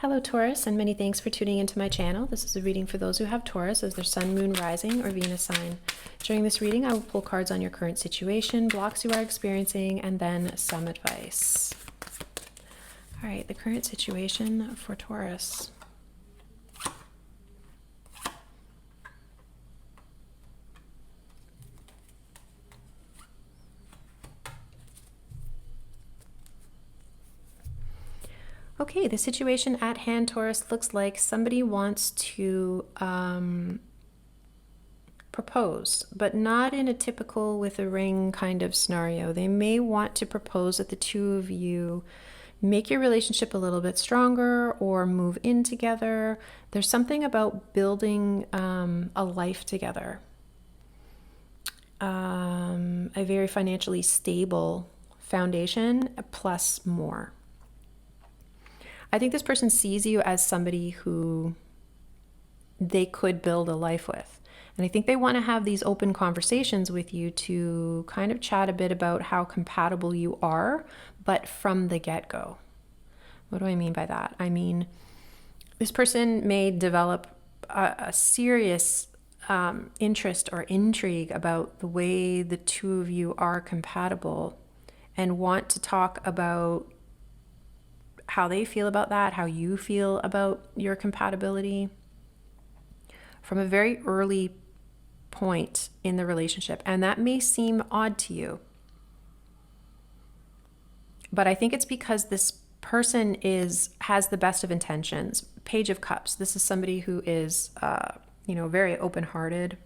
Hello Taurus, and many thanks for tuning into my channel. This is a reading for those who have Taurus as their sun, moon, rising, or Venus sign. During this reading, I will pull cards on your current situation, blocks you are experiencing, and then some advice. All right, the current situation for Taurus. Okay, the situation at hand, Taurus, looks like somebody wants to propose, but not in a typical with a ring kind of scenario. They may want to propose that the two of you make your relationship a little bit stronger or move in together. There's something about building a life together, a very financially stable foundation plus more. I think this person sees you as somebody who they could build a life with. And I think they want to have these open conversations with you to kind of chat a bit about how compatible you are, but from the get-go. What do I mean by that? I mean, this person may develop a serious interest or intrigue about the way the two of you are compatible and want to talk about how they feel about that, how you feel about your compatibility from a very early point in the relationship. And that may seem odd to you, but I think it's because this person has the best of intentions. Page of Cups. This is somebody who is, very open-hearted.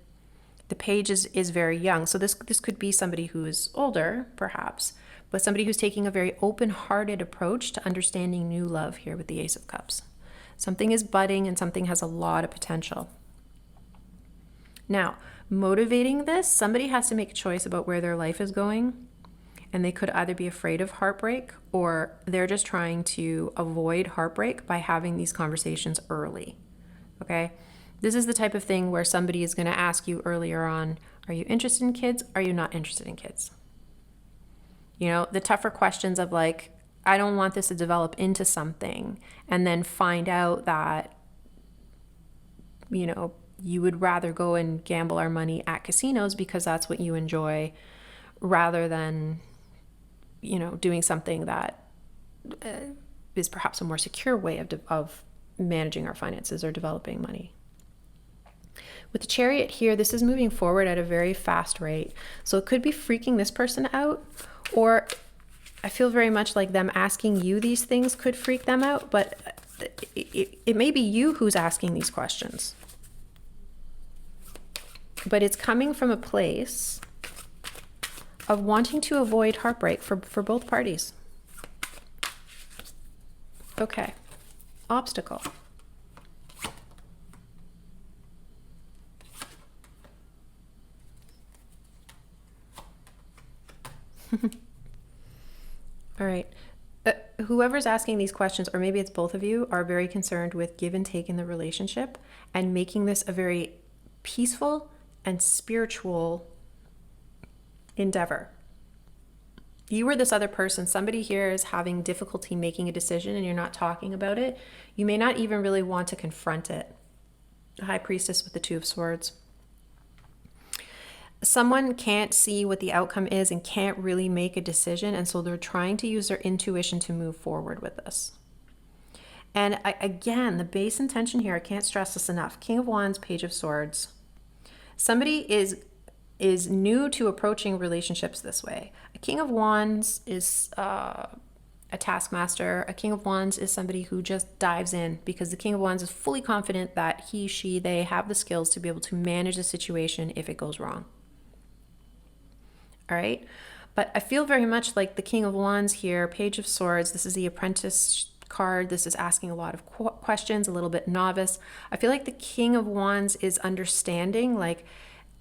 The page is very young. So this could be somebody who is older, perhaps, but somebody who's taking a very open-hearted approach to understanding new love here with the Ace of Cups. Something is budding and something has a lot of potential. Now, motivating this, somebody has to make a choice about where their life is going, and they could either be afraid of heartbreak or they're just trying to avoid heartbreak by having these conversations early, okay? This is the type of thing where somebody is going to ask you earlier on, are you interested in kids? Are you not interested in kids? You know, the tougher questions of like, I don't want this to develop into something, and then find out that, you would rather go and gamble our money at casinos because that's what you enjoy, rather than, doing something that is perhaps a more secure way of managing our finances or developing money. With the Chariot here, this is moving forward at a very fast rate. So it could be freaking this person out, or I feel very much like them asking you these things could freak them out, but it may be you who's asking these questions. But it's coming from a place of wanting to avoid heartbreak for both parties. Okay. Obstacle. All right. Whoever's asking these questions, or maybe it's both of you, are very concerned with give and take in the relationship and making this a very peaceful and spiritual endeavor. You or this other person, somebody here is having difficulty making a decision and you're not talking about it. You may not even really want to confront it. The High Priestess with the Two of Swords. Someone can't see what the outcome is and can't really make a decision, and so they're trying to use their intuition to move forward with this. And again, the base intention here, I can't stress this enough. King of Wands, Page of Swords. Somebody is new to approaching relationships this way. A King of Wands is a taskmaster. A King of Wands is somebody who just dives in because the King of Wands is fully confident that they have the skills to be able to manage the situation if it goes wrong. All right. But I feel very much like the King of Wands here, Page of Swords. This is the Apprentice card. This is asking a lot of questions, a little bit novice. I feel like the King of Wands is understanding, like,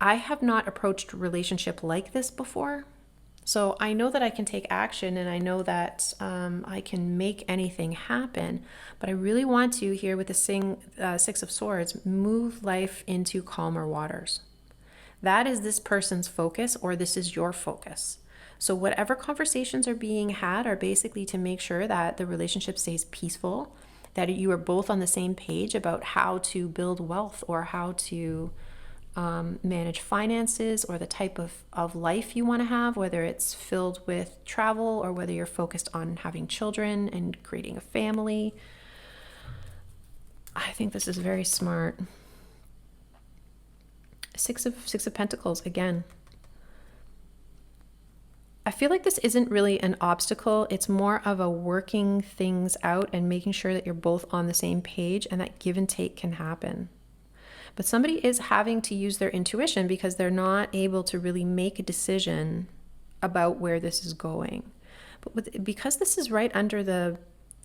I have not approached a relationship like this before. So I know that I can take action and I know that I can make anything happen. But I really want to, here with the Six of Swords, move life into calmer waters. That is this person's focus, or this is your focus. So whatever conversations are being had are basically to make sure that the relationship stays peaceful that you are both on the same page about how to build wealth or how to manage finances or the type of life you want to have, whether it's filled with travel or whether you're focused on having children and creating a family. I think this is very smart. Six of Pentacles again. I feel like this isn't really an obstacle. It's more of a working things out and making sure that you're both on the same page and that give and take can happen. But somebody is having to use their intuition because they're not able to really make a decision about where this is going. But because this is right under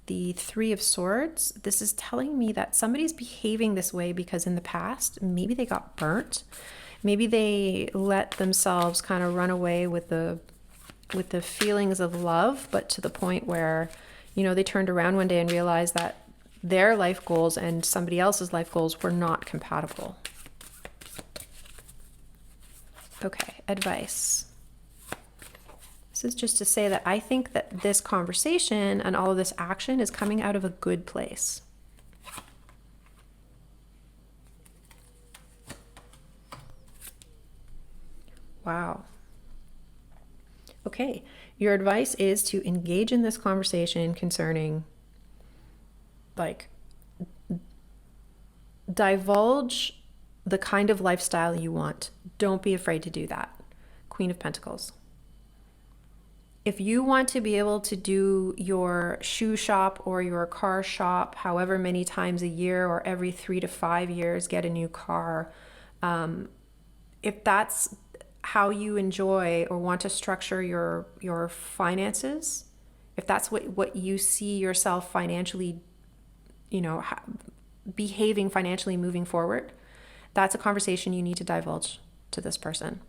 the Three of Swords, this is telling me that somebody's behaving this way because in the past, maybe they got burnt. Maybe they let themselves kind of run away with the feelings of love, but to the point where, they turned around one day and realized that their life goals and somebody else's life goals were not compatible. Okay, advice. This is just to say that I think that this conversation and all of this action is coming out of a good place. Wow. Okay, your advice is to engage in this conversation concerning, divulge the kind of lifestyle you want. Don't be afraid to do that. Queen of Pentacles. If you want to be able to do your shoe shop or your car shop however many times a year or every 3 to 5 years, get a new car, if that's how you enjoy or want to structure your finances, if that's what you see yourself financially, behaving financially moving forward, that's a conversation you need to divulge to this person.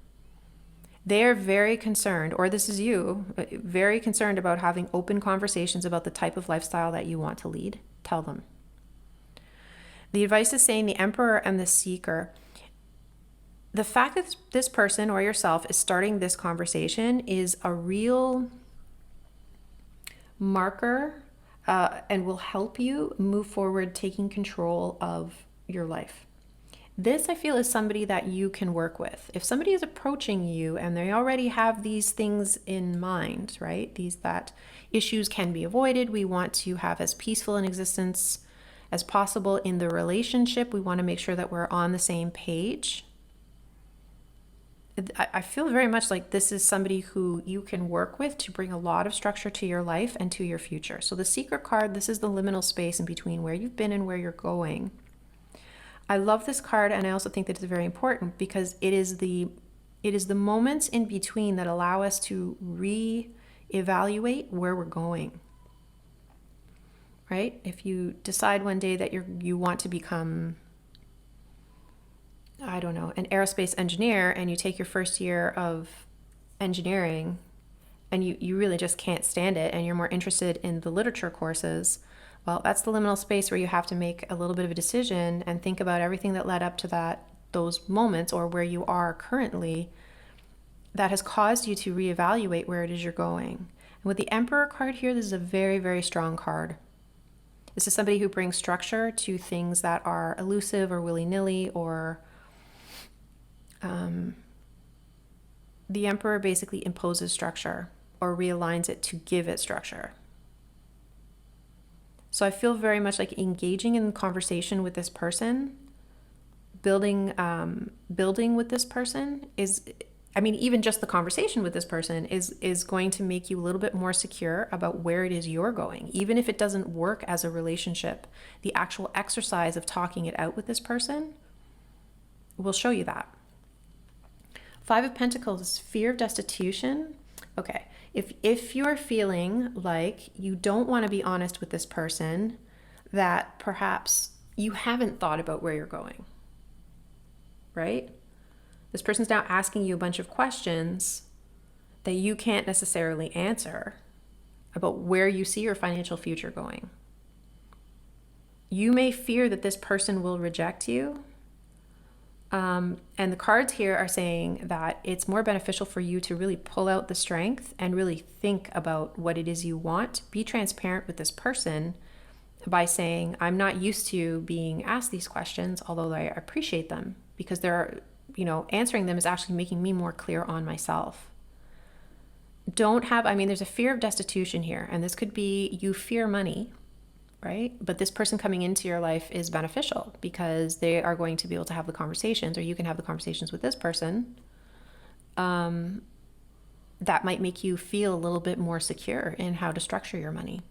They are very concerned, or this is you, very concerned about having open conversations about the type of lifestyle that you want to lead. Tell them. The advice is saying the Emperor and the Seeker. The fact that this person or yourself is starting this conversation is a real marker and will help you move forward, taking control of your life. This, I feel, is somebody that you can work with. If somebody is approaching you and they already have these things in mind, right? That issues can be avoided. We want to have as peaceful an existence as possible in the relationship. We want to make sure that we're on the same page. I feel very much like this is somebody who you can work with to bring a lot of structure to your life and to your future. So the Seeker card, this is the liminal space in between where you've been and where you're going. I love this card, and I also think that it's very important because it is the moments in between that allow us to re-evaluate where we're going. Right? If you decide one day that you want to become, I don't know, an aerospace engineer, and you take your first year of engineering and you really just can't stand it and you're more interested in the literature courses, well, that's the liminal space where you have to make a little bit of a decision and think about everything that led up to those moments or where you are currently that has caused you to reevaluate where it is you're going. And with the Emperor card here, this is a very, very strong card. This is somebody who brings structure to things that are elusive or willy-nilly, or the Emperor basically imposes structure or realigns it to give it structure. So I feel very much like engaging in conversation with this person, building with this person even just the conversation with this person is going to make you a little bit more secure about where it is you're going. Even if it doesn't work as a relationship, the actual exercise of talking it out with this person will show you that. Five of Pentacles, fear of destitution. Okay. If you're feeling like you don't want to be honest with this person, that perhaps you haven't thought about where you're going, right? This person's now asking you a bunch of questions that you can't necessarily answer about where you see your financial future going. You may fear that this person will reject you. And the cards here are saying that it's more beneficial for you to really pull out the strength and really think about what it is you want. Be transparent with this person, by saying, I'm not used to being asked these questions, although I appreciate them, because answering them is actually making me more clear on myself. There's a fear of destitution here, and this could be you fear money, right? But this person coming into your life is beneficial because they are going to be able to have the conversations, or you can have the conversations with this person. That might make you feel a little bit more secure in how to structure your money.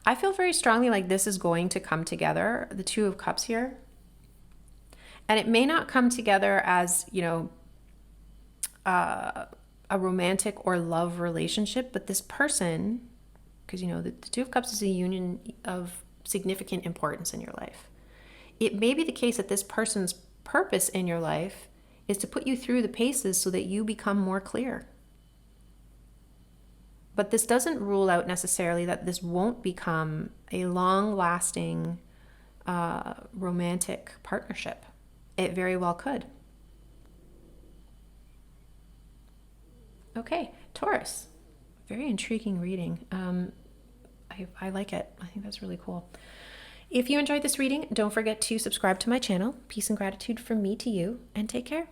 I feel very strongly like this is going to come together, the Two of Cups here. And it may not come together as, a romantic or love relationship, but this person, because, the Two of Cups is a union of significant importance in your life. It may be the case that this person's purpose in your life is to put you through the paces so that you become more clear. But this doesn't rule out necessarily that this won't become a long-lasting romantic partnership. It very well could. Okay, Taurus. Very intriguing reading. I like it. I think that's really cool. If you enjoyed this reading, don't forget to subscribe to my channel. Peace and gratitude from me to you, and take care.